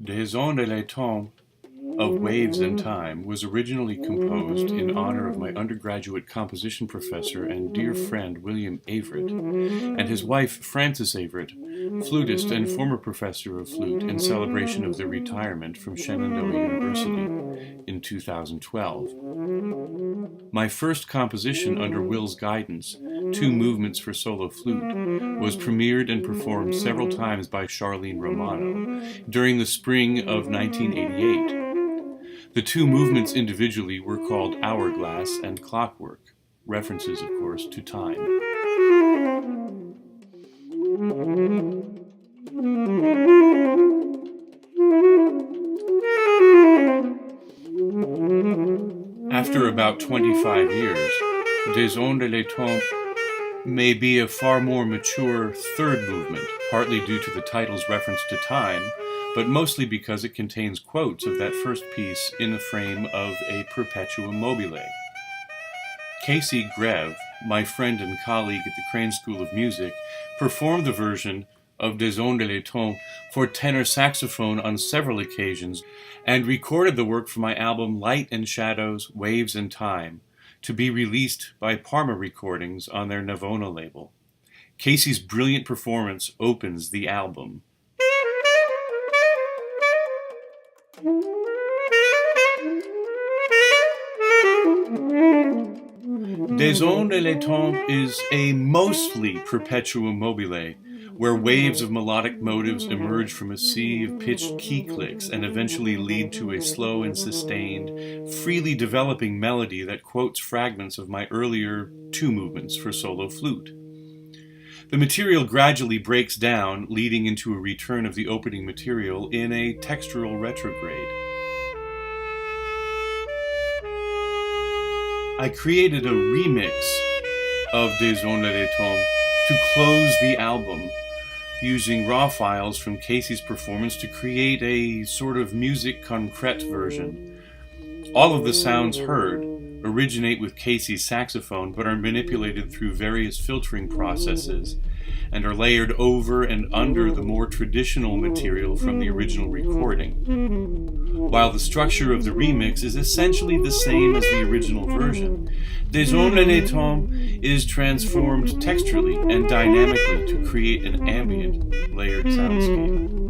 Des ondes et temps of Waves and Time was originally composed in honor of my undergraduate composition professor and dear friend William Averitt, and his wife Frances Averitt, flutist and former professor of flute, in celebration of their retirement from Shenandoah University in 2012. My first composition under Will's guidance, Two Movements for Solo Flute, was premiered and performed several times by Charlene Romano during the spring of 1988. The two movements individually were called Hourglass and Clockwork, references, of course, to time. After about 25 years, Des ondes et temps may be a far more mature third movement, partly due to the title's reference to time, but mostly because it contains quotes of that first piece in the frame of a perpetuum mobile. Casey Grev, my friend and colleague at the Crane School of Music, performed the version of Des ondes et temps for tenor saxophone on several occasions and recorded the work for my album Light and Shadows, Waves and Time, to be released by PARMA Recordings on their Navona label. Casey's brilliant performance opens the album. Des ondes et temps is a mostly perpetuum mobile, where waves of melodic motives emerge from a sea of pitched key clicks and eventually lead to a slow and sustained, freely developing melody that quotes fragments of my earlier Two Movements for Solo Flute. The material gradually breaks down, leading into a return of the opening material in a textural retrograde. I created a remix of Des ondes et temps to close the album, using raw files from Casey's performance to create a sort of musique concrète version. All of the sounds heard originate with Casey's saxophone, but are manipulated through various filtering processes and are layered over and under the more traditional material from the original recording, while the structure of the remix is essentially the same as the original version. Des ondes et temps is transformed texturally and dynamically to create an ambient, layered soundscape.